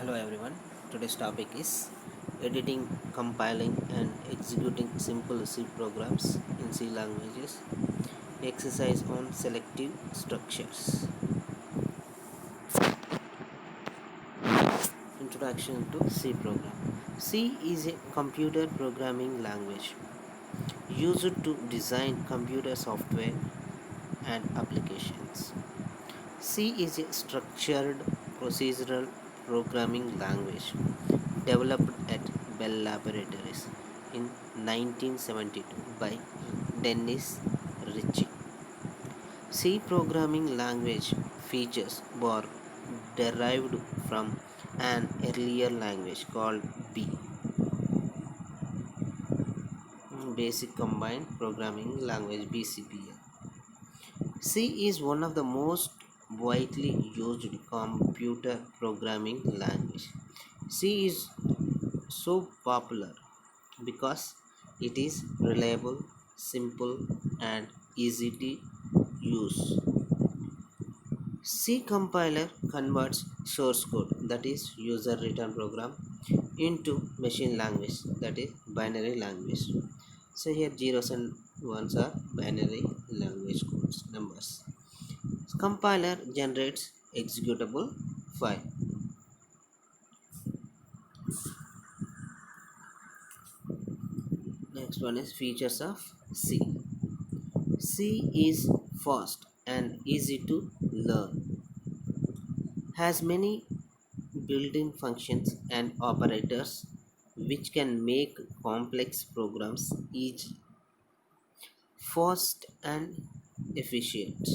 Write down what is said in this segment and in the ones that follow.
Hello everyone. Today's topic is editing, compiling, and executing simple C programs in C languages. Exercise on selective structures. Introduction to C program. C is a computer programming language used to design computer software and applications. C is a structured procedural programming language developed at Bell Laboratories in 1972 by Dennis Ritchie. C programming language features were derived from an earlier language called B, Basic Combined Programming Language (BCPL). C is one of the most widely used computer programming language. C is so popular because it is reliable, simple, and easy to use. C compiler converts source code, that is user written program, into machine language, that is binary language. So here zeros and ones are binary language codes numbers. Compiler generates executable file. Next one is features of C. C is fast and easy to learn, has many built-in functions and operators which can make complex programs easy, fast and efficient.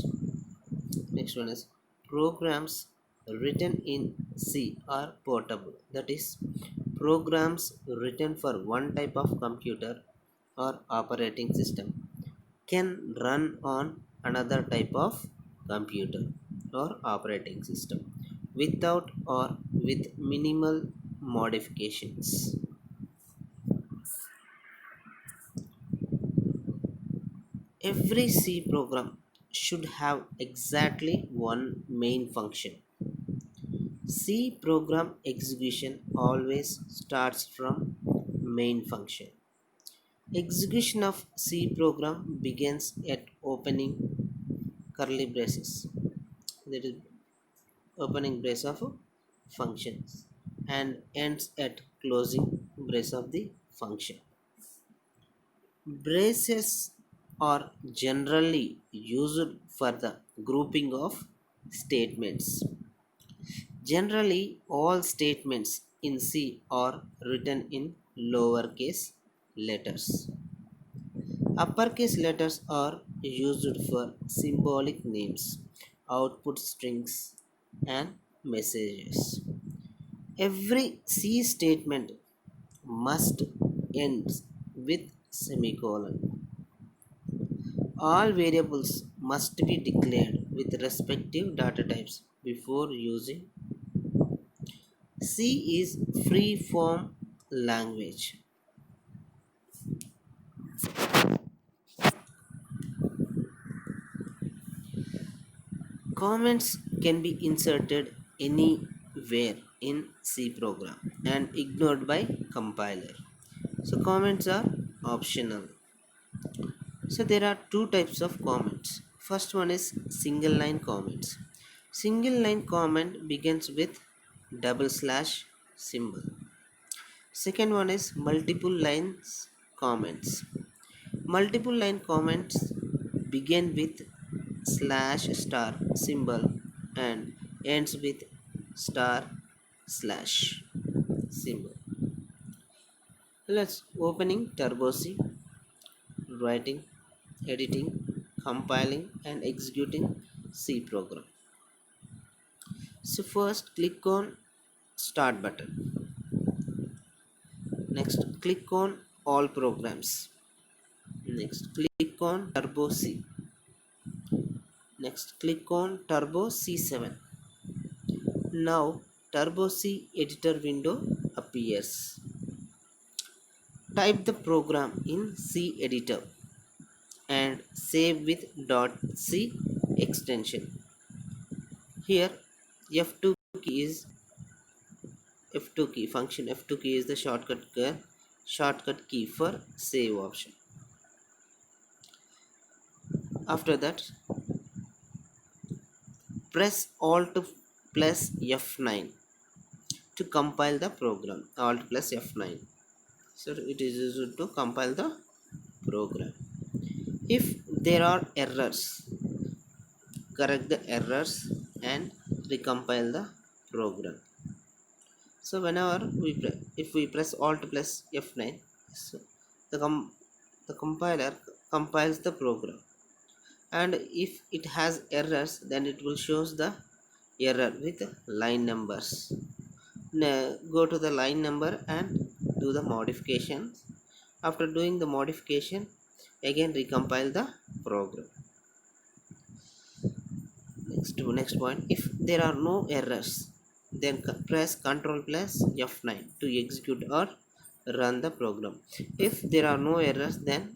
Next one is programs written in C are portable, that is programs written for one type of computer or operating system can run on another type of computer or operating system without or with minimal modifications. Every C program should have exactly one main function. C program execution always starts from main function. Execution of C program begins at opening curly braces, that is opening brace of functions, and ends at closing brace of the function. Braces are generally used for the grouping of statements. Generally, all statements in C are written in lowercase letters. Uppercase letters are used for symbolic names, output strings, and messages. Every C statement must end with semicolon. All variables must be declared with respective data types before using. C is free form language. Comments can be inserted anywhere in C program and ignored by compiler. So comments are optional. So there are two types of comments. First one is single line comments. Single line comment begins with double slash symbol. Second one is multiple lines comments. Multiple line comments begin with slash star symbol and ends with star slash symbol. Let's opening Turbo C, writing, editing, compiling, and executing C program. So first click on start button. Next click on all programs. Next click on Turbo C. Next click on Turbo C7. Now Turbo C editor window appears. Type the program in C editor and save with .c extension. Here F2 key is F2 key. Function F2 key is the shortcut key for save option. After that, press Alt plus F9 to compile the program. Alt plus F9. So it is used to compile the program. If there are errors, correct the errors and recompile the program. So whenever if we press Alt plus F9, so the compiler compiles the program, and if it has errors, then it will shows the error with line numbers. Now go to the line number and do the modifications. After doing the modification, again recompile the program. Next point, if there are no errors, then press Ctrl plus F9 to execute or run the program. If there are no errors, then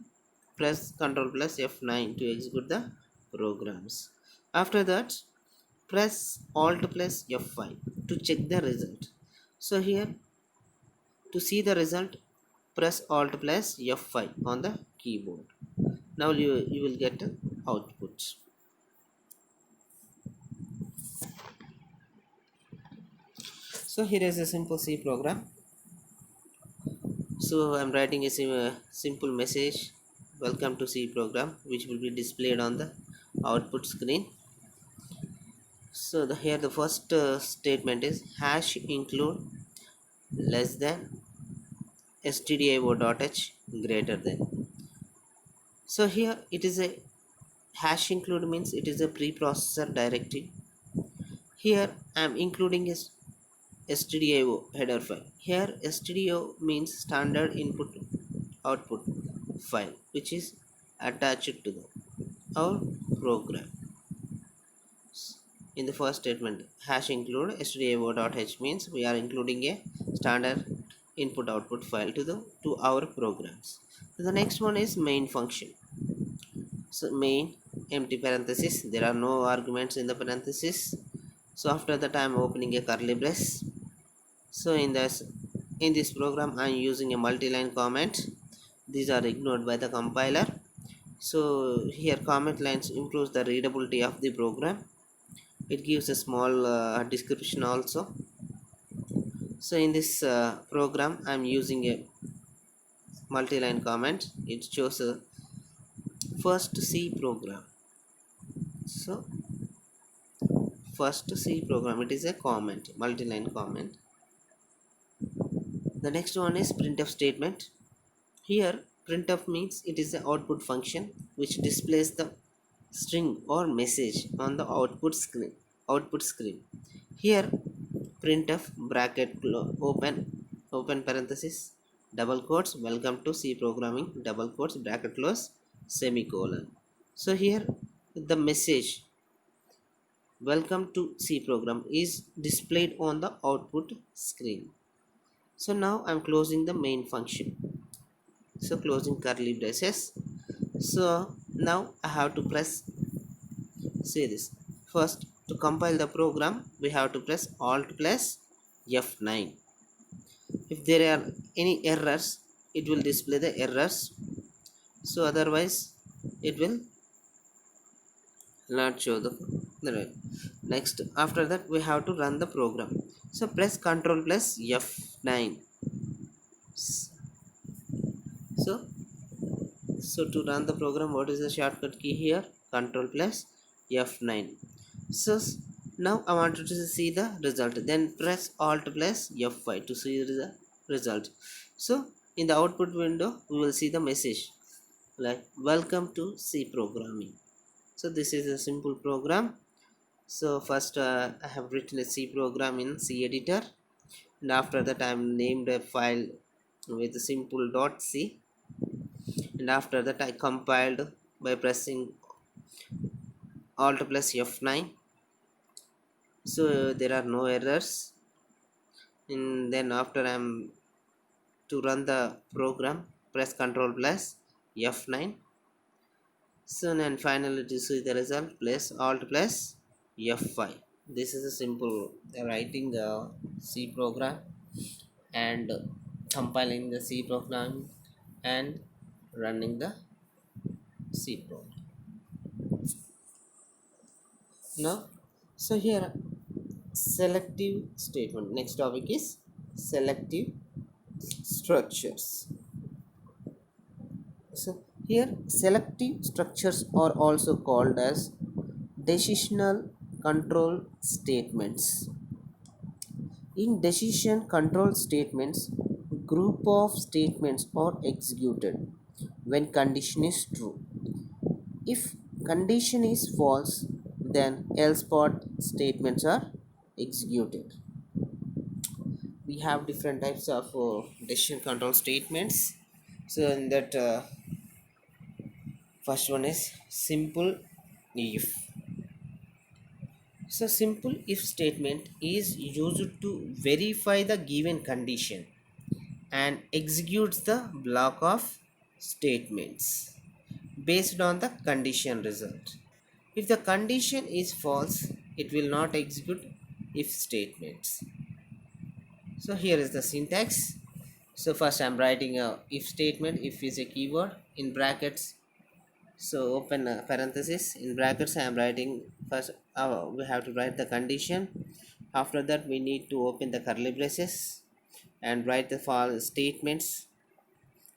press Ctrl plus F9 to execute the programs. After that, press Alt plus F5 to check the result. So here, to see the result, press Alt plus F5 on the keyboard. Now you will get the output. So here is a simple C program. So I'm writing a simple message, welcome to C program, which will be displayed on the output screen. So here the first statement is hash include less than stdio.h greater than. So here it is a hash include means it is a preprocessor directive. Here I am including a stdio header file. Here stdio means standard input output file, which is attached to our program. In the first statement, hash include stdio.h means we are including a standard input output file to our programs. The next one is main function. So main empty parenthesis, there are no arguments in the parenthesis. So after that I am opening a curly brace. So in this program I am using a multi-line comment. These are ignored by the compiler. So here comment lines improves the readability of the program. It gives a small description also. So in this program I am using a multi-line comment. It shows a first C program. So first C program, it is a comment, multi-line comment. The next one is printf statement. Here printf means it is the output function which displays the string or message on the output screen. Here printf bracket open parenthesis double quotes welcome to C programming double quotes bracket close semicolon. So here the message welcome to C program is displayed on the output screen. So now I'm closing the main function. So closing curly braces. So now I have to press, say this, first to compile the program we have to press Alt plus F9. If there are any errors, it will display the errors. So otherwise it will not show the right. Next, after that we have to run the program. So press Ctrl plus F9. So to run the program, what is the shortcut key here? Ctrl plus F9. So now I wanted to see the result, then press Alt plus F5 to see the result. So in the output window we will see the message like welcome to C programming. So this is a simple program. So first I have written a C program in C editor, and after that I am named a file with simple .c, and after that I compiled by pressing Alt plus F9. So there are no errors, and then after I am to run the program, press Ctrl plus F9. So then finally to see the result, press Alt plus F5. This is a simple writing the C program. and compiling the C program and running the C program. Now, so here selective statement. Next topic is selective structures. So here selective structures are also called as decisional control statements. In decision control statements, group of statements are executed when condition is true. If condition is false, then else part statements are executed. We have different types of decision control statements. So in that first one is simple if. So simple if statement is used to verify the given condition and executes the block of statements based on the condition result. If the condition is false, it will not execute if statements. So here is the syntax. So first I'm writing a if statement. If is a keyword in brackets. So open a parenthesis in brackets. I am writing first. We have to write the condition. After that we need to open the curly braces and write the for statements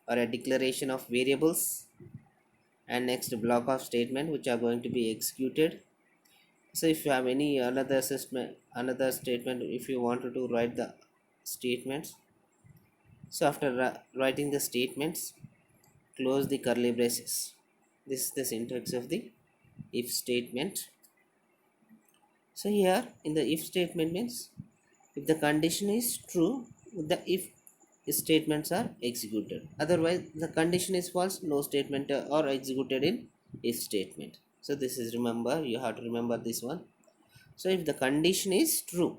or a declaration of variables, and next block of statement which are going to be executed. So if you have any another assessment, another statement, if you wanted to write the statements, so after writing the statements, close the curly braces. This is the syntax of the if statement. So here in the if statement means if the condition is true, the if statements are executed. Otherwise the condition is false, no statement are executed in if statement. So this is, remember, you have to remember this one. So if the condition is true,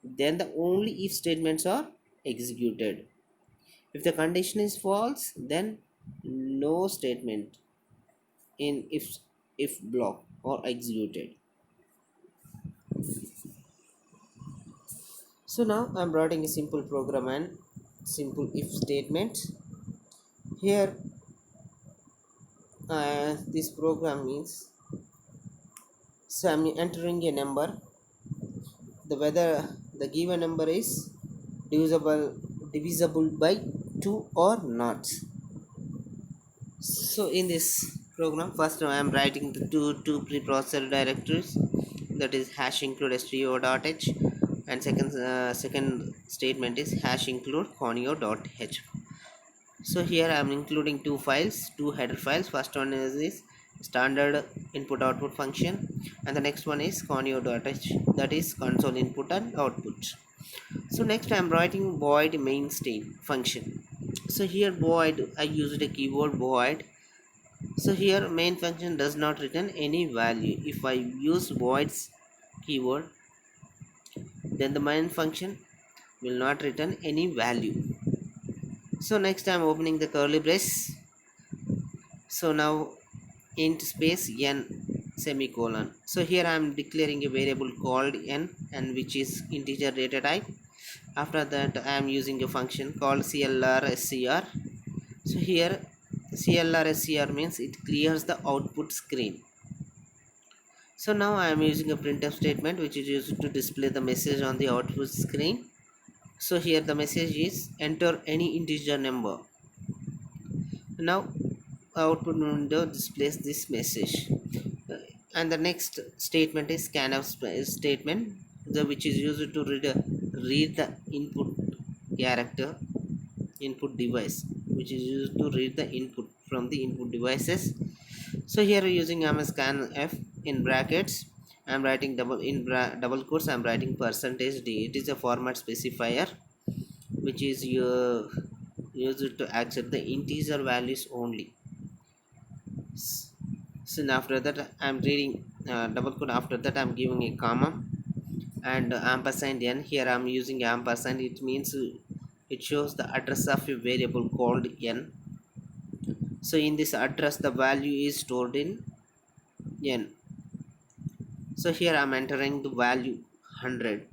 then the only if statements are executed. If the condition is false, then no statement in if block or executed. So now I'm writing a simple program and simple if statement. Here this program means, so I'm entering a number, the whether the given number is divisible by 2 or not. So in this program, first I am writing the two preprocessor directories, that is hash include stio.h, and second statement is hash include conio.h. So here I am including two files, two header files. First one is this standard input output function, and the next one is conio.h, that is console input and output. So next I am writing void main state function. So here void, I used a keyword void. So here main function does not return any value. If I use voids keyword, then the main function will not return any value. So next I am opening the curly brace. So now int space n semicolon. So here I am declaring a variable called n, and which is integer data type. After that I am using a function called clr_scr. So here clr_scr means it clears the output screen. So now I am using a printf statement which is used to display the message on the output screen. So here the message is enter any integer number. Now output window displays this message. And the next statement is scanf statement, which is used to read the input character input device, which is used to read the input from the input devices. So here using scanf in brackets, I'm writing double quotes, I'm writing percentage d. It is a format specifier which is used to accept the integer values only. So after that I'm reading double quote, after that I'm giving a comma and ampersand n. Here I'm using ampersand, it means it shows the address of a variable called n. So in this address the value is stored in n. So here I'm entering the value 100.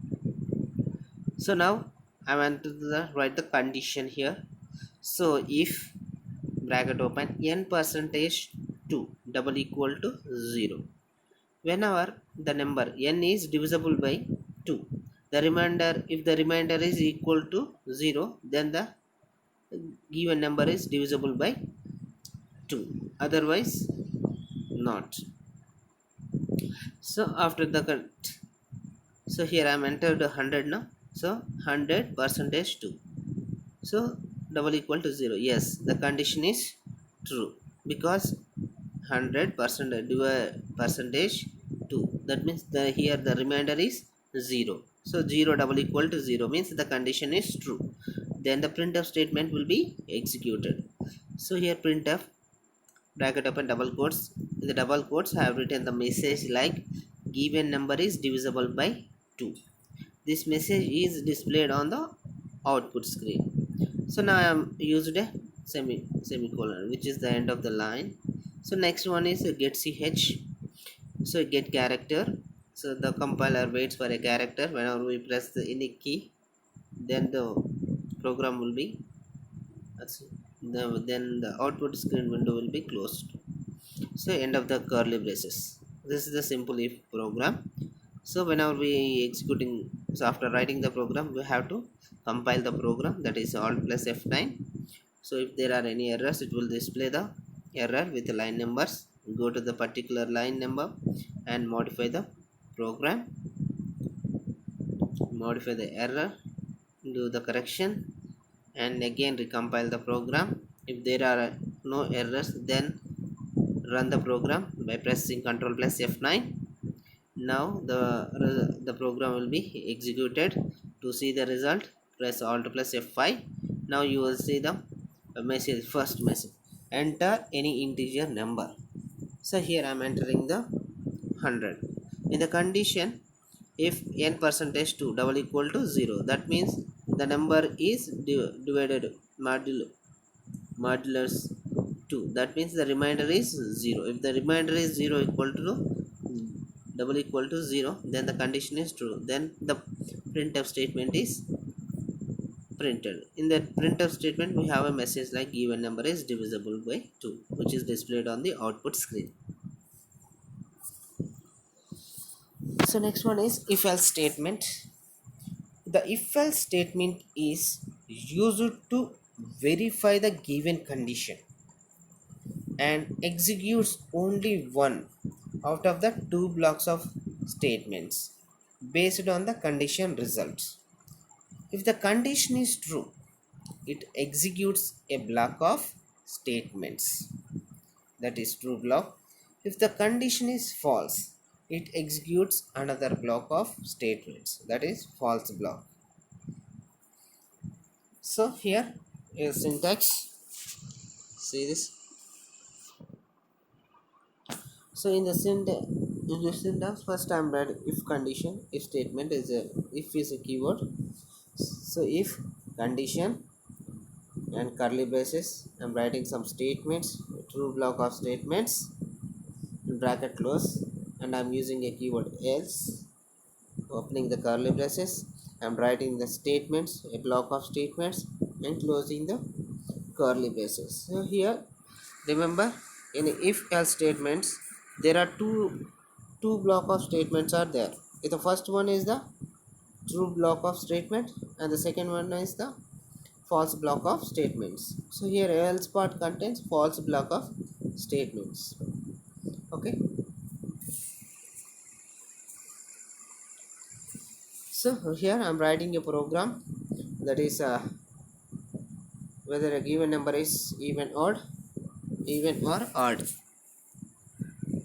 So now I want to write the condition here. So if bracket open n percentage 2 double equal to 0, whenever the number n is divisible by 2, the remainder, if the remainder is equal to 0, then the given number is divisible by 2, otherwise not. So after the cut, so here I am entered 100 now, so 100 percentage 2, so double equal to 0. Yes, the condition is true because 100 percentage 2, that means the here the remainder is 0, so 0 double equal to 0 means the condition is true. Then the printf statement will be executed. So here printf bracket open double quotes, in the double quotes I have written the message like given number is divisible by 2. This message is displayed on the output screen. So now I am used a semicolon, which is the end of the line. So next one is get ch, so get character. So the compiler waits for a character. Whenever we press the any key, then the program will be, then the output screen window will be closed. So end of the curly braces. This is the simple if program. So whenever we executing, so after writing the program we have to compile the program, that is alt plus F9. So if there are any errors, it will display the error with the line numbers. Go to the particular line number and modify the program, modify the error, do the correction, and again recompile the program. If there are no errors, then run the program by pressing Ctrl plus F9. Now the program will be executed. To see the result, press alt plus F5. Now you will see the message, first message, enter any integer number. So here I am entering the 100. In the condition, if n percentage 2 double equal to 0, that means the number is divided modulus 2, that means the remainder is 0. If the remainder is 0 equal to double equal to 0, then the condition is true. Then the printf statement is printed. In the printf statement we have a message like given number is divisible by 2, which is displayed on the output screen. So next one is if else statement. The if else statement is used to verify the given condition and executes only one out of the two blocks of statements based on the condition results. If the condition is true, it executes a block of statements, that is true block. If the condition is false, it executes another block of statements, that is false block. So here is syntax, see this. So in the syntax, first I'm writing if condition, if statement is a, if is a keyword. So if condition and curly braces, I'm writing some statements, true block of statements, bracket close, and I'm using a keyword else, opening the curly braces. I'm writing the statements, a block of statements, and closing the curly braces. So here remember, in if else statements there are two block of statements are there. The first one is the true block of statement and the second one is the false block of statements. So here else part contains false block of statements. Okay, so here I'm writing a program, that is whether a given number is even or odd.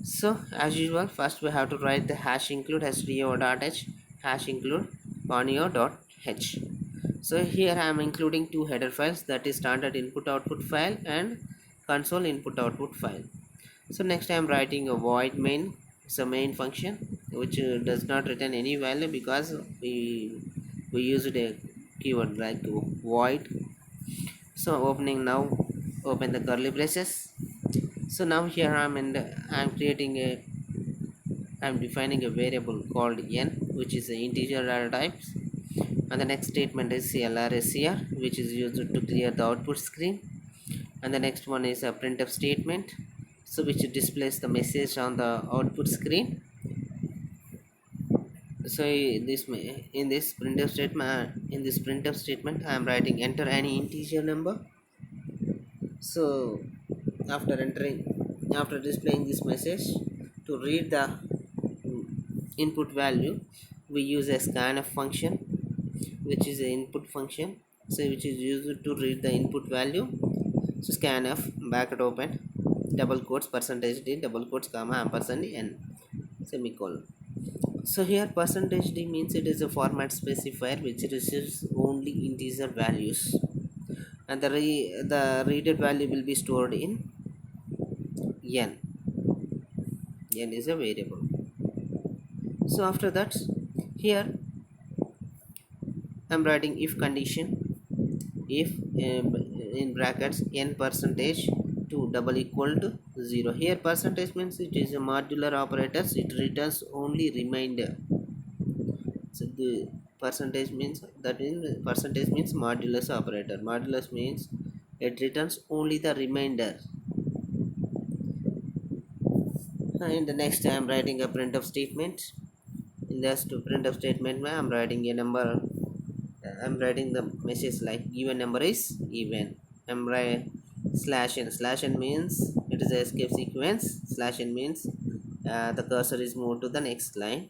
So as usual, first we have to write the hash include stdio.h hash include ponyo.h. So here I am including two header files, that is standard input output file and console input output file. So next I am writing a void main. It's a main function which does not return any value because we used a keyword like void. So opening now, open the curly braces. So now here I'm creating a, I'm defining a variable called n, which is an integer data type. And the next statement is CLRSCR, which is used to clear the output screen. And the next one is a printf statement, so which displays the message on the output screen. So in this printf statement I am writing enter any integer number. So after entering after displaying this message, to read the input value, we use a scanf function, which is an input function, so which is used to read the input value. So scanf bracket open double quotes percentage d double quotes comma ampersand n semicolon. So here percentage d means it is a format specifier which receives only integer values, and the readed value will be stored in n. N is a variable. So after that, here I'm writing if condition, if in brackets n percentage to double equal to 0. Here percentage means it is a modular operators, it returns only remainder. So the percentage means modulus operator. Modulus means it returns only the remainder. In the next I am writing a printf statement. In this to printf statement I am writing a number. I'm writing the message like given number is even. I'm writing slash n means it is a escape sequence. Slash n means the cursor is moved to the next line.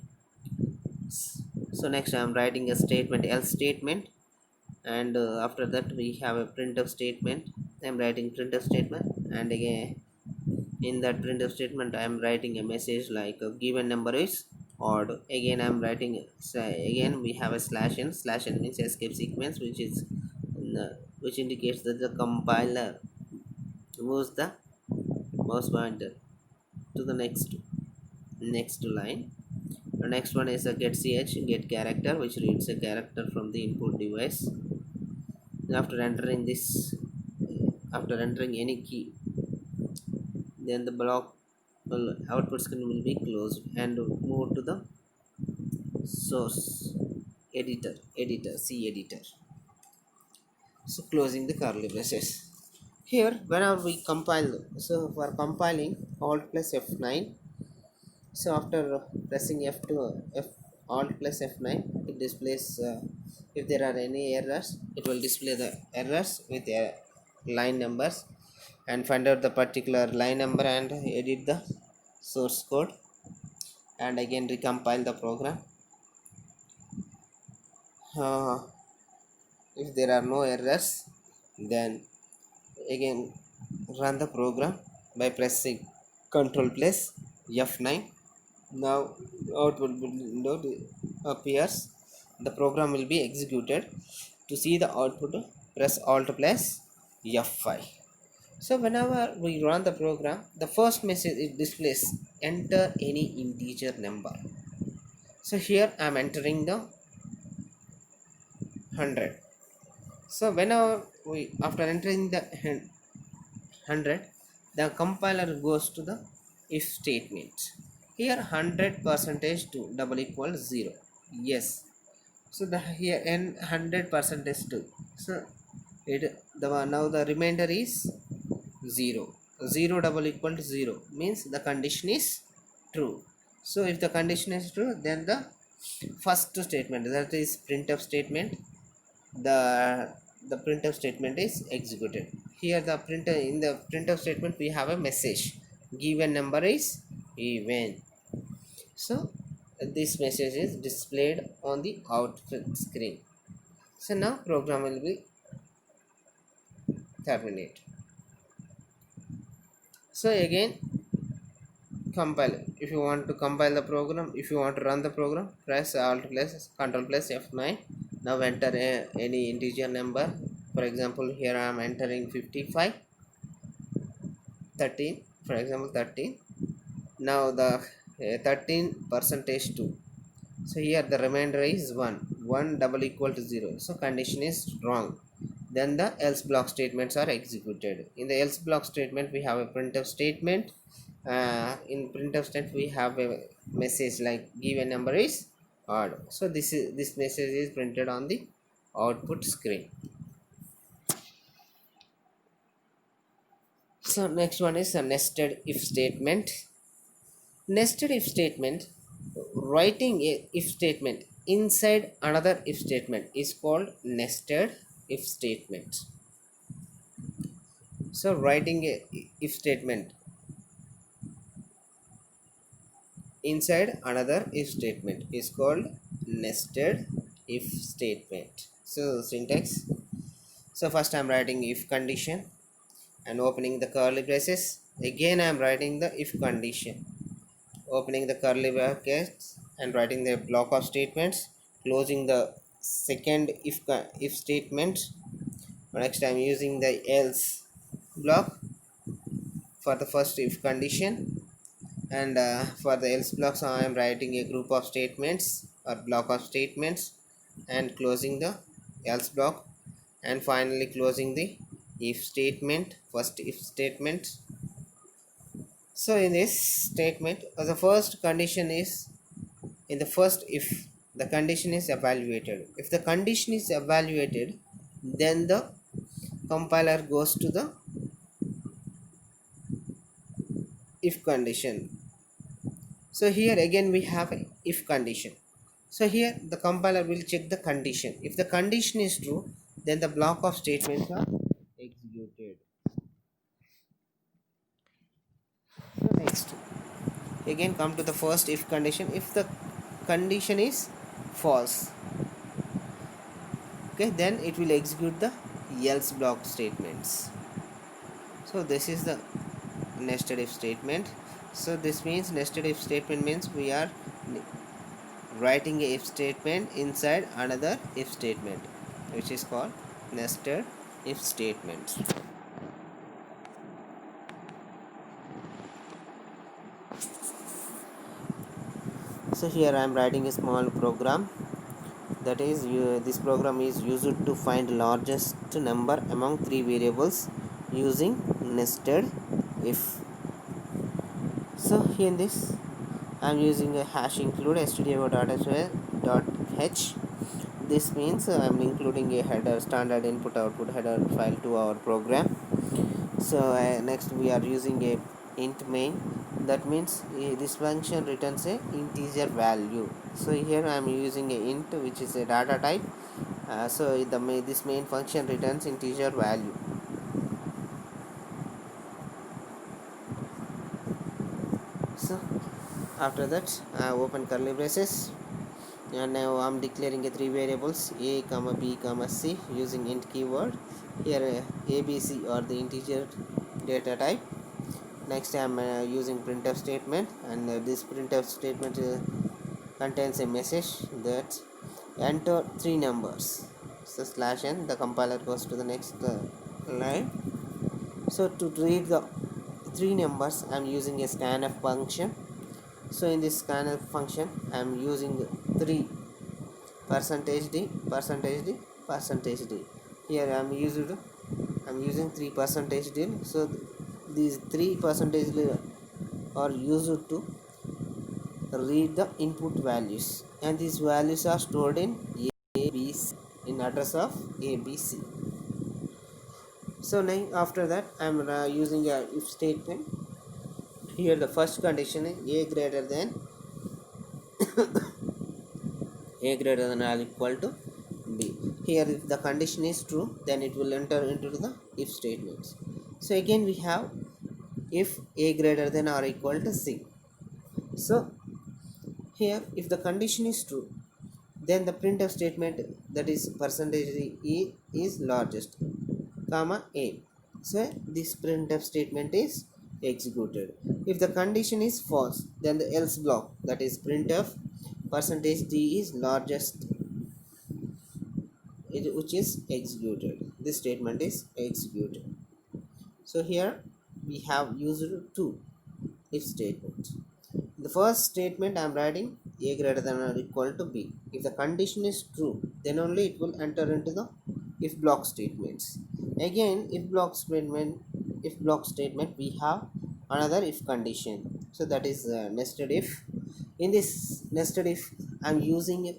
So next I'm writing a statement else statement, and after that we have a printf statement. I'm writing printf statement, and again in that printf statement I'm writing a message like a given number is odd. Again I'm writing, so again we have a slash n means escape sequence, which is which indicates that the compiler moves the mouse pointer to the next line. The next one is a get character, which reads a character from the input device. After entering after entering any key, then the block output screen will be closed and move to the source editor C editor. So closing the curly braces. Here whenever we compile, so for compiling alt plus F9, so after pressing F2 F alt plus F9, it displays if there are any errors, it will display the errors with line numbers, and find out the particular line number and edit the source code, and again recompile the program. uh, if there are no errors, then again run the program by pressing Ctrl plus F9. Now output window appears, the program will be executed. To see the output, press alt plus F5. So whenever we run the program, the first message it displays enter any integer number. So here I am entering the 100. So whenever we after entering the 100, the compiler goes to the if statement. Here 100 percentage to double equal 0. Yes. So the here n 100 percentage to, so it the now the remainder is 0. 0 double equal to 0 means the condition is true. So if the condition is true, then the first statement, that is printf statement, the printf statement is executed. Here the printer in the printf statement we have a message given number is even. So this message is displayed on the output screen. So now program will be terminate. So again compile. If you want to compile the program, if you want to run the program, press alt plus Ctrl plus F9. Now enter any integer number. For example, here I am entering 55 13, for example 13. Now the 13 percentage 2. So here the remainder is 1 double equal to 0. So condition is wrong. Then the else block statements are executed. In the else block statement we have a printf statement. In printf statement we have a message like given number is odd. So this message is printed on the output screen. So next one is a nested if statement. Nested if statement, writing a if statement inside another if statement is called nested if statement. So writing a if statement inside another if statement is called nested if statement. So syntax, so first I'm writing if condition and opening the curly braces. Again I'm writing the if condition, opening the curly brackets and writing the block of statements, closing the second if statement. Next I'm using the else block for the first if condition, and for the else blocks I am writing a group of statements or block of statements and closing the else block, and finally closing the if statement, first if statement. So in this statement, the first condition is, in the first if the condition is evaluated, if the condition is evaluated, then the compiler goes to the if condition. So here again we have a if condition. So here the compiler will check the condition. If the condition is true, then the block of statements are executed. So next, again come to the first if condition. If the condition is false, okay, then it will execute the else block statements. So this is the nested if statement. So this means nested if statement means we are writing a if statement inside another if statement, which is called nested if statement. So here I am writing a small program, that is this program is used to find largest number among three variables using nested if. So here in this I am using a hash include stdio.h. This means I am including a header, standard input output header file to our program. So next we are using a int main. That means this function returns a integer value. So here I am using a int, which is a data type. So this main function returns integer value. So after that I open curly braces, and now I'm declaring a three variables a comma b comma c using int keyword. Here a b c are the integer data type. Next I am using printf statement, and this printf statement contains a message that enter three numbers. So slash n, the compiler goes to the next line. So to read the three numbers I am using a scanf function. So in this scanf function I am using three percentage d percentage d percentage d. Here I am using 3 percentage d. So these 3 percentage are used to read the input values, and these values are stored in ABC, in address of ABC. So now after that I am using a if statement. Here the first condition is a greater than or equal to b. Here if the condition is true, then it will enter into the if statements. So again we have if a greater than or equal to c. So here if the condition is true, then the printf statement, that is percentage e is largest comma a. So this printf statement is executed. If the condition is false, then the else block, that is printf percentage d is largest, which is executed. This statement is executed. So here we have used two if statements. The first statement I am writing a greater than or equal to b. If the condition is true, then only it will enter into the if block statements. Again if block statement we have another if condition. So that is nested if. In this nested if I'm using a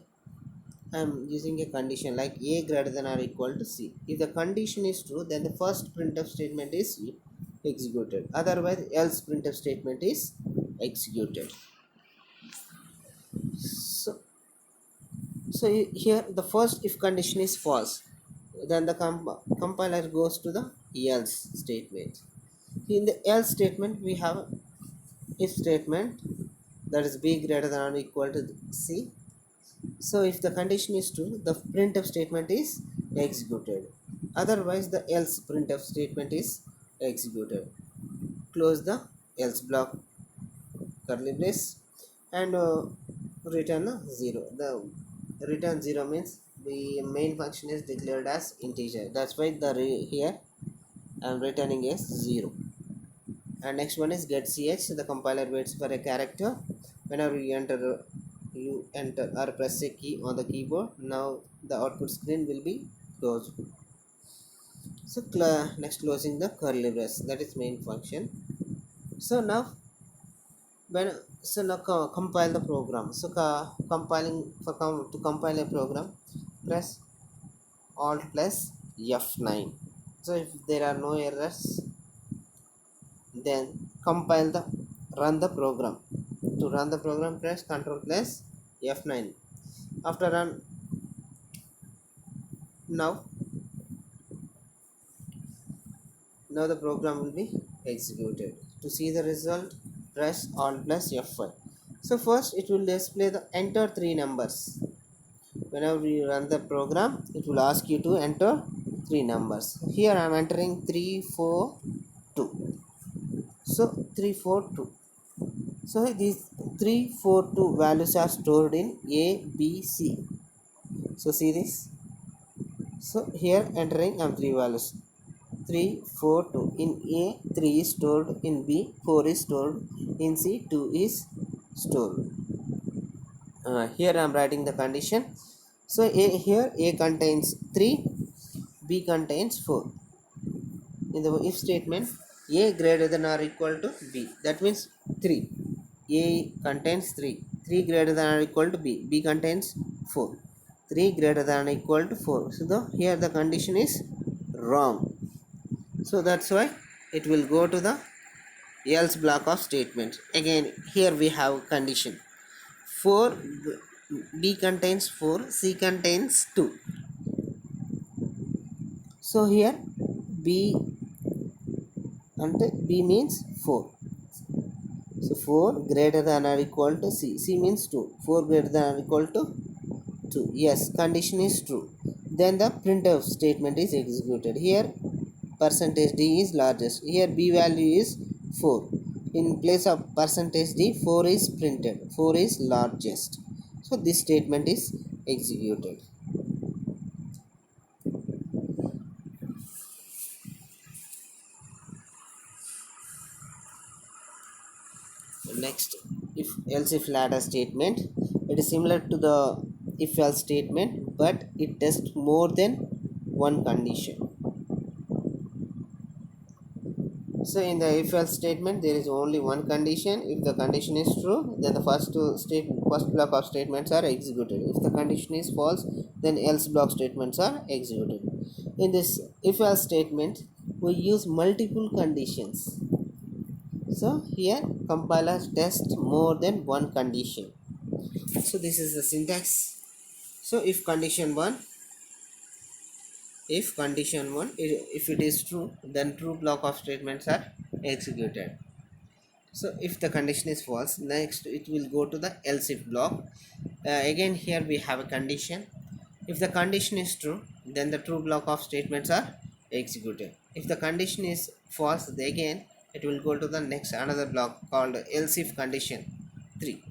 I'm using a condition like a greater than or equal to c. If the condition is true, then the first printf statement is executed. Otherwise, else printf statement is executed. So, here the first if condition is false, then the compiler goes to the else statement. In the else statement, we have if statement, that is b greater than or equal to c. So if the condition is true, the printf statement is executed. Otherwise, the else printf statement is executed. Close the else block curly brace and return 0. The return 0 means the main function is declared as integer. That's why here I'm returning as 0. And next one is get ch. The compiler waits for a character. Whenever you enter or press a key on the keyboard, now the output screen will be closed. So next closing the curly brace, that is main function. So now when now compile the program. So compiling to compile a program, press alt plus F9. So if there are no errors, then compile the run the program. To run the program, press Ctrl plus F9. After run, now the program will be executed. To see the result, press alt plus F5. So first it will display the enter three numbers. Whenever you run the program, it will ask you to enter three numbers. Here I am entering 342. So 342. So these 342 values are stored in a b c. So see this. So here entering three values, 342. In a 3 is stored, in b 4 is stored, in c 2 is stored. Here I am writing the condition. So here a contains 3, b contains 4. In the if statement, a greater than or equal to b, that means 3. A contains 3. 3 greater than or equal to b. B contains 4. 3 greater than or equal to 4. So here the condition is wrong. So that's why it will go to the else block of statements. Again, here we have condition 4, b contains 4, c contains 2. So here b and b means 4. So 4 greater than or equal to c. C means 2. 4 greater than or equal to 2. Yes, condition is true. Then the printf statement is executed. Here percentage d is largest. Here b value is 4. In place of percentage d, 4 is printed. 4 is largest. So this statement is executed. Next, if else if ladder statement. It is similar to the if else statement, but it tests more than one condition. So in the if else statement, there is only one condition. If the condition is true, then the first block of statements are executed. If the condition is false, then else block statements are executed. In this if else statement, we use multiple conditions. So here compiler tests more than one condition. So this is the syntax. So if condition 1, if it is true, then true block of statements are executed. So if the condition is false, next it will go to the else if block. Again, here we have a condition. If the condition is true, then the true block of statements are executed. If the condition is false, again it will go to the next another block called else if condition 3.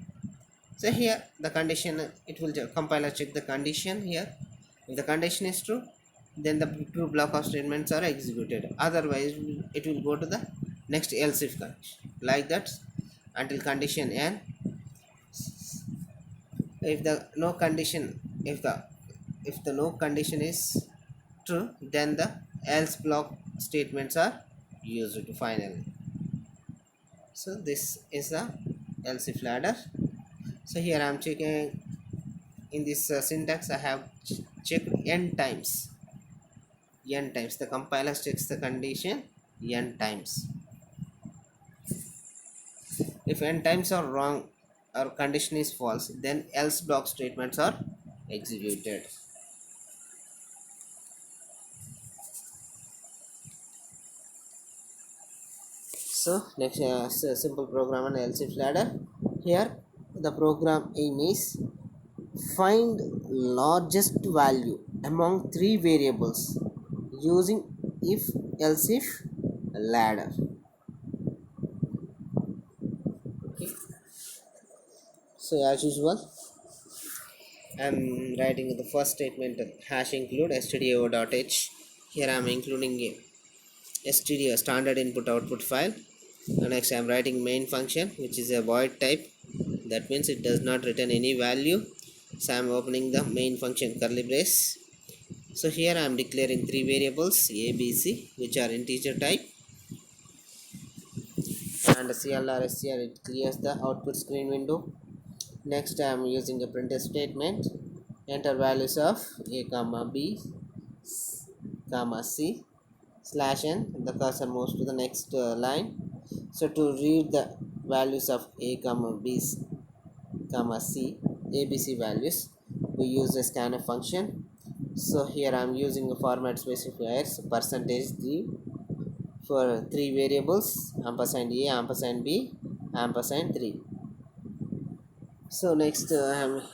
So here the condition, it will compiler check the condition. Here if the condition is true, then the true block of statements are executed. Otherwise it will go to the next else if condition, like that until condition n. If the no condition, if the no condition is true, then the else block statements are used finally. So this is the else if ladder. So here I am checking in this syntax I have checked n times. N times the compiler checks the condition n times. If n times are wrong or condition is false, then else block statements are executed. So next, simple program and else if ladder. Here the program aim is find largest value among three variables using if else if ladder. Okay. So as usual, I'm writing the first statement hash include stdio.h. Here I'm including a stdio standard input output file. And next I'm writing main function which is a void type, that means it does not return any value. So I'm opening the main function curly brace. So here I'm declaring three variables a b c which are integer type, and clr str it clears the output screen window. Next I am using a printf statement, enter values of a comma b comma c slash n, the cursor moves to the next line. So to read the values of a comma b comma c abc values, we use a scanf function. So here I am using a format specifiers percentage d for three variables ampersand a ampersand b ampersand 3. So next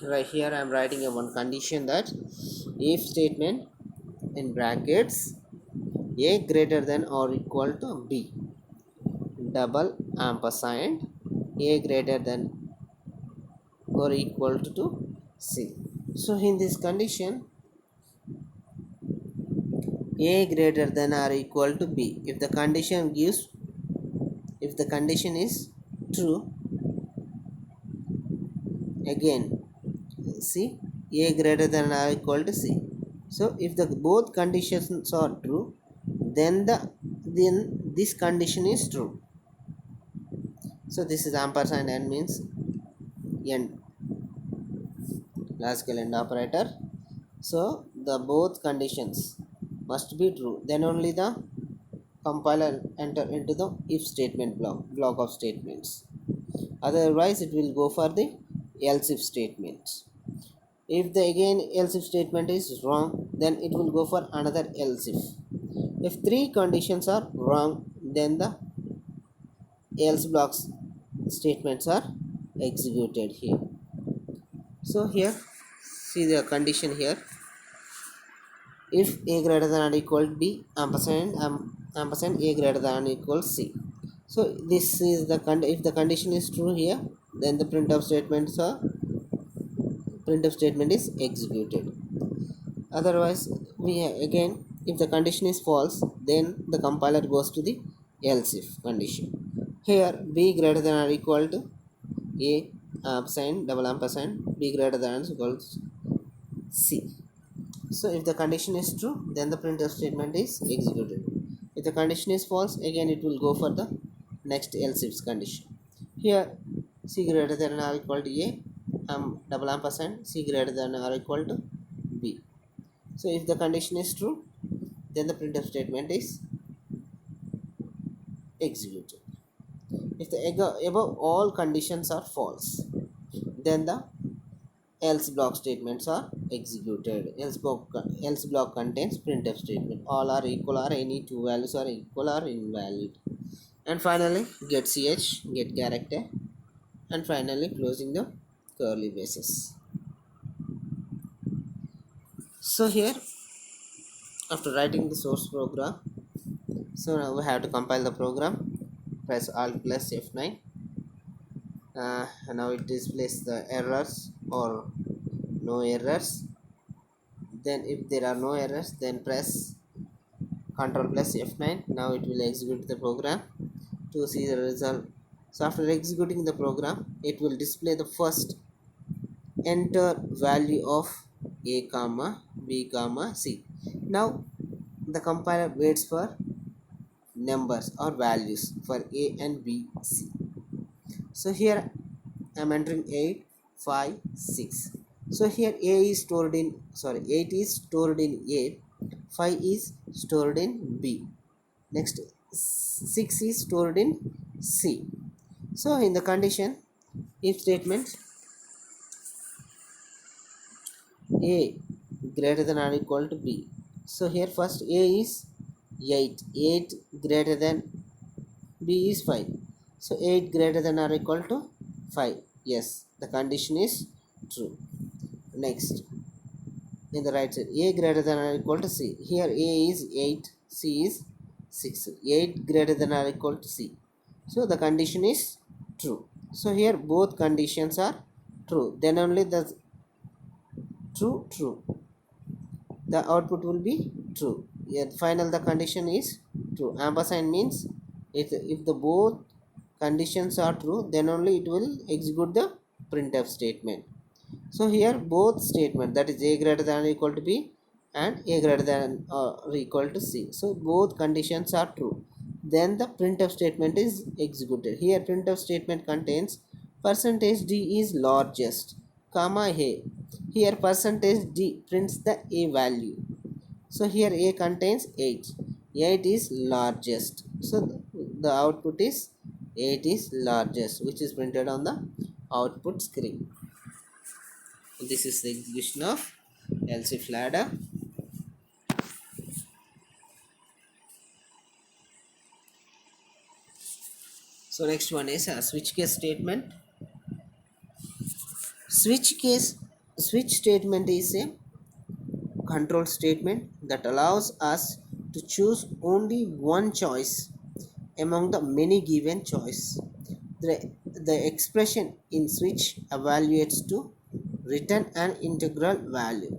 right here I am writing a one condition, that if statement in brackets a greater than or equal to b double ampersand a greater than or equal to c. So in this condition a greater than or equal to b, if the condition gives, if the condition is true, again see a greater than or equal to c. So if the both conditions are true, then this condition is true. So this is ampersand n means end, logical end operator. So the both conditions must be true, then only the compiler enter into the if statement block of statements. Otherwise it will go for the else if statements. If the again else if statement is wrong, then it will go for another else if. If three conditions are wrong, then the else blocks statements are executed here. So here see the condition here, if a greater than or equal to b ampersand a greater than or equal c. So this is the if the condition is true here, then the printf statement is executed. Otherwise we again, if the condition is false, then the compiler goes to the else if condition. Here b greater than or equal to a ampersand double ampersand b greater than or equal to c. So if the condition is true, then the printf statement is executed. If the condition is false, again it will go for the next else if condition. Here c greater than or equal to a double ampersand c greater than or equal to b. So if the condition is true, then the printf statement is executed. If the above all conditions are false, then the else block statements are executed. Else block contains printf statement, all are equal or any two values are equal or invalid. And finally get ch, get character, and finally closing the curly braces. So here after writing the source program, so now we have to compile the program. Press alt plus F9. Now it displays the errors or no errors. Then if there are no errors, then press Ctrl plus F9. Now it will execute the program to see the result. So after executing the program, it will display the first enter value of a comma b comma c. Now the compiler waits for numbers or values for a and b c. So here I am entering 8 5 6. So here a is stored in, sorry, 8 is stored in a, 5 is stored in b. Next, 6 is stored in c. So in the condition, if statement a greater than or equal to b. So here first a is 8, 8 greater than b is 5. So 8 greater than or equal to 5. Yes, the condition is true. Next, in the right side, a greater than or equal to c. Here a is 8, c is 6. 8 greater than or equal to c. So the condition is true. So here both conditions are true. Then only the true, the output will be true. Yet final the condition is true. Ampersand means if the both conditions are true, then only it will execute the printf statement. So here both statement, that is a greater than or equal to b and a greater than or equal to c, so both conditions are true, then the printf statement is executed. Here printf statement contains percentage d is largest, comma a. Here percentage d prints the a value. So here a contains 8. 8 is largest. So the output is 8 is largest, which is printed on the output screen. This is the execution of else if ladder. So next one is a switch case statement. Switch case switch statement is a control statement that allows us to choose only one choice among the many given choice. The expression in switch evaluates to return an integral value,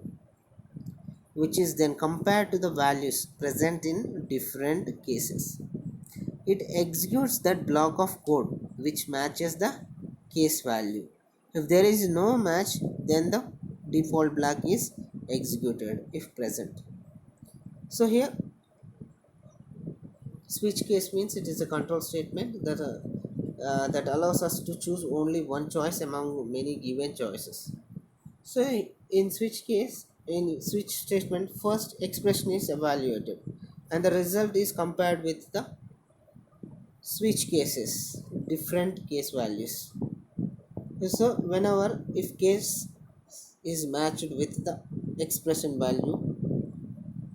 which is then compared to the values present in different cases. It executes that block of code which matches the case value. If there is no match, then the default block is executed if present. So here switch case means it is a control statement that allows us to choose only one choice among many given choices. So in switch case, in switch statement, first expression is evaluated and the result is compared with the switch cases, different case values. So whenever if case is matched with the expression value,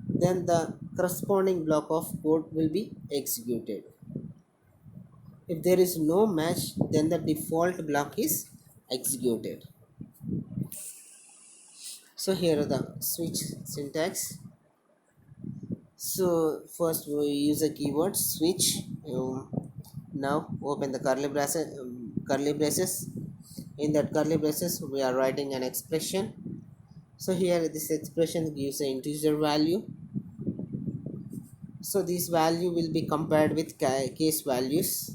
then the corresponding block of code will be executed. If there is no match, then the default block is executed. So here are the switch syntax. So first we use a keyword switch. Now open the curly braces. In that curly braces we are writing an expression. So here this expression gives an integer value. So this value will be compared with case values.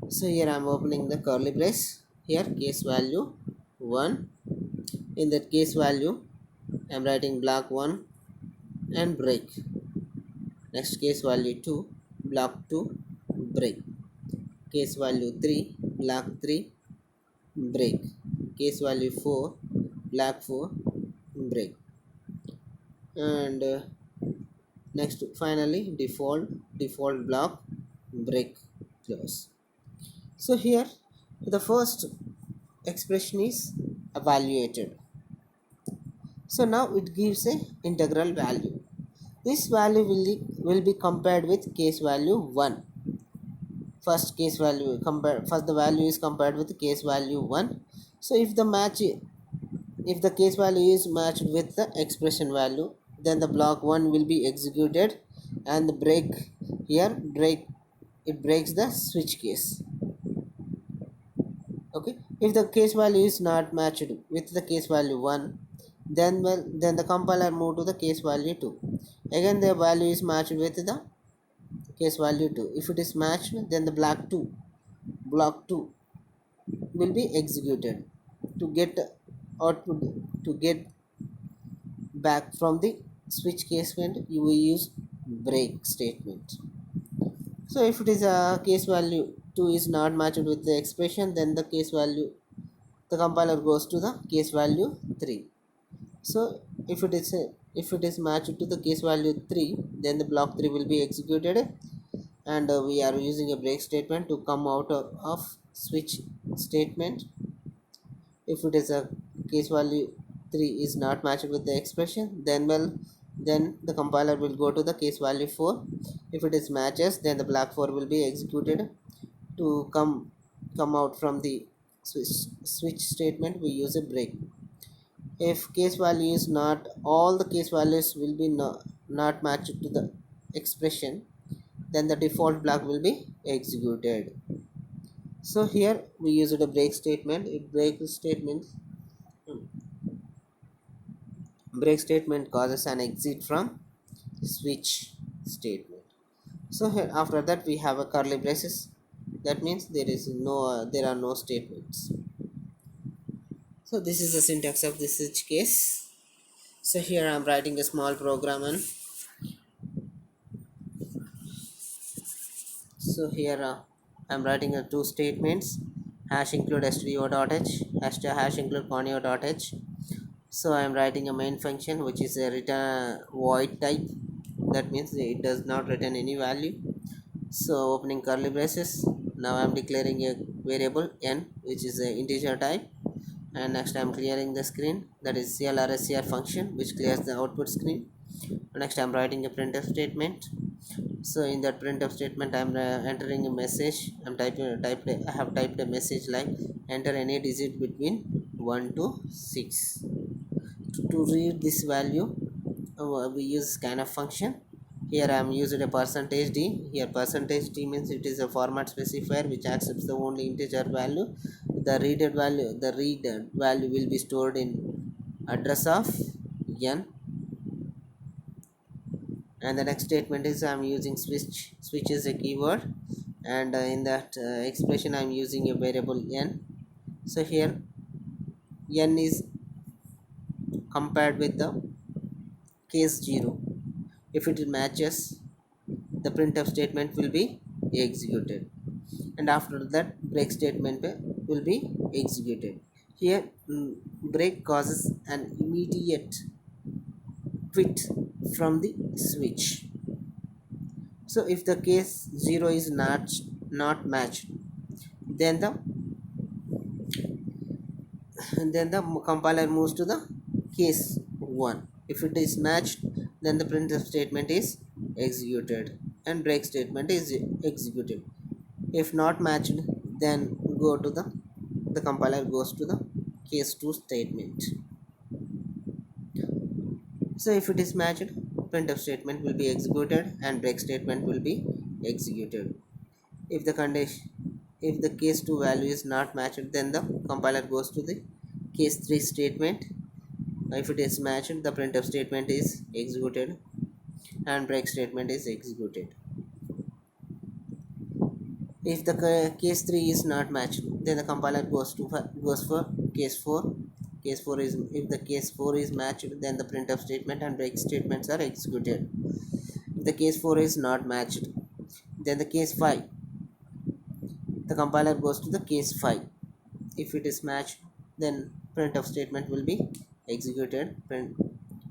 So here I am opening the curly brace. Here case value 1. In that case value I am writing block 1 and break. Next case value 2, block 2, break. Case value 3, block 3, break. Case value 4, block 4, break. And next finally default block, break, close. So here the first expression is evaluated. So now it gives a integral value. This value will be compared with case value 1. First case value first the value is compared with case value 1. So if the case value is matched with the expression value, then the block 1 will be executed and the break it breaks the switch case. Okay, if the case value is not matched with the case value 1, then the compiler move to the case value 2. Again the value is matched with the case value 2. If it is matched, then the block 2 will be executed to get output, to get back from the switch case when you will use break statement. So if it is a case value 2 is not matched with the expression, then the case value the compiler goes to the case value 3. So if it is matched to the case value 3, then the block 3 will be executed, and we are using a break statement to come out of switch statement. If it is a case value 3 is not matched with the expression, then the compiler will go to the case value 4. If it is matches, then the block 4 will be executed to come out from the switch statement. We use a break. If case value is not, all the case values will be not matched to the expression, then the default block will be executed. So here we used a break statement. Break statement causes an exit from switch statement. So here after that we have a curly braces. That means there are no statements. So this is the syntax of this switch case. So here I'm writing a small program, and so here I'm writing two statements: hash include stdio.h, hash include conio.h. So I'm writing a main function which is a return void type. That means it does not return any value. So opening curly braces, now I'm declaring a variable n which is an integer type, and next I'm clearing the screen, that is clrscr function which clears the output screen. Next I'm writing a printf statement. So in that printf statement I'm entering a message. I have typed a message like enter any digit between 1 to 6. To read this value, we use scanf function. Here I am using a percentage d. Here percentage d means it is a format specifier which accepts the only integer value. The read value will be stored in address of n. And the next statement is I'm using switch is a keyword, and in that expression I'm using a variable n. So here n is compared with the case 0. If it matches, the printf statement will be executed, and after that break statement will be executed. Here break causes an immediate quit from the switch. So if the case 0 is not matched, then the compiler moves to the case 1. If it is matched, then the printf statement is executed and break statement is executed. If not matched, then the compiler goes to the case 2 statement. So if it is matched, printf statement will be executed and break statement will be executed. If the case 2 value is not matched, then the compiler goes to the case 3 statement. If it is matched, the printf statement is executed and break statement is executed. If the case 3 is not matched, then the compiler goes for case 4. If the case 4 is matched, then the printf statement and break statements are executed. If the case 4 is not matched, then the case 5, the compiler goes to the case 5. If it is matched, then printf statement will be executed, print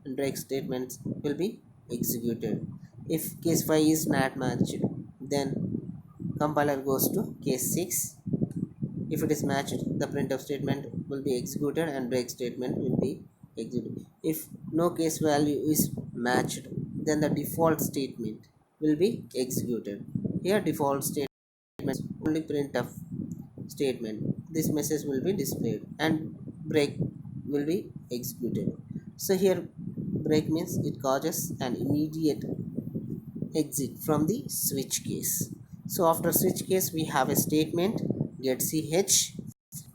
and break statements will be executed. If case 5 is not matched, then compiler goes to case 6. If it is matched, the printf statement will be executed and break statement will be executed. If no case value is matched, then the default statement will be executed. Here default statement only printf statement, this message will be displayed and break will be executed. So here break means it causes an immediate exit from the switch case. So after switch case we have a statement get ch.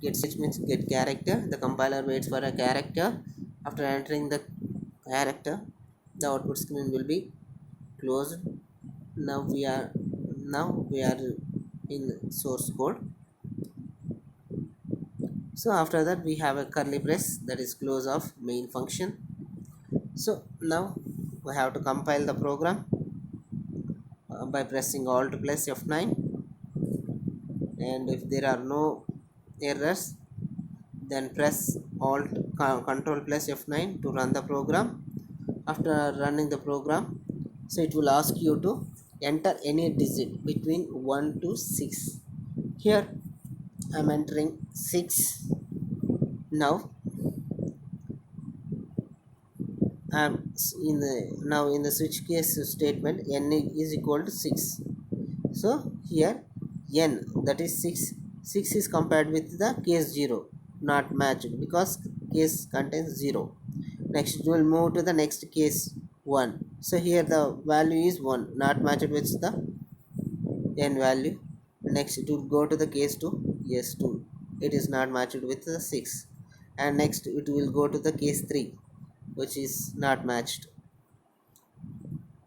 Get ch means get character. The compiler waits for a character. After entering the character, the output screen will be closed. Now we are in source code. So after that we have a curly brace, that is close of main function. So now we have to compile the program by pressing alt plus F9, and if there are no errors, then press alt control plus F9 to run the program. After running the program, so it will ask you to enter any digit between 1 to 6. Here I'm entering 6. Now I'm in the now in the switch case statement, n is equal to 6. So here n, that is 6, 6 is compared with the case 0, not matched because case contains 0. Next we will move to the next case 1. So here the value is 1, not matched with the n value. Next it will go to the case 2, yes 2, it is not matched with the 6. And next it will go to the case 3, which is not matched.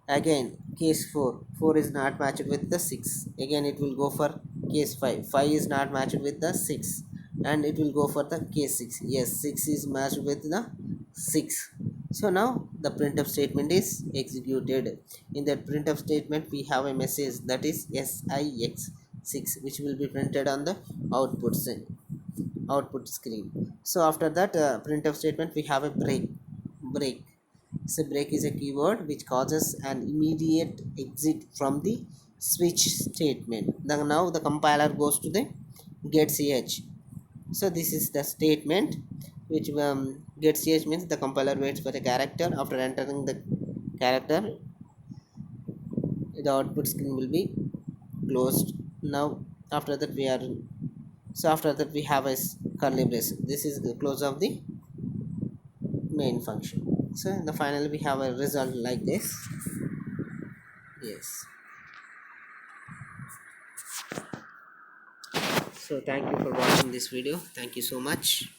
Again case 4, 4 is not matched with the 6. Again it will go for case 5, 5 is not matched with the 6. And it will go for the case 6, yes 6 is matched with the 6. So now the printf statement is executed. In that printf statement we have a message that is SIX6, which will be printed on the output screen. So after that printf statement we have a break. So break is a keyword which causes an immediate exit from the switch statement. Now the compiler goes to the get ch. So this is the statement which get ch means the compiler waits for a character. After entering the character, the output screen will be closed. Now after that we are, so after that we have a curly brace. This is the close of the main function. So in the final we have a result like this. Yes. So thank you for watching this video. Thank you so much.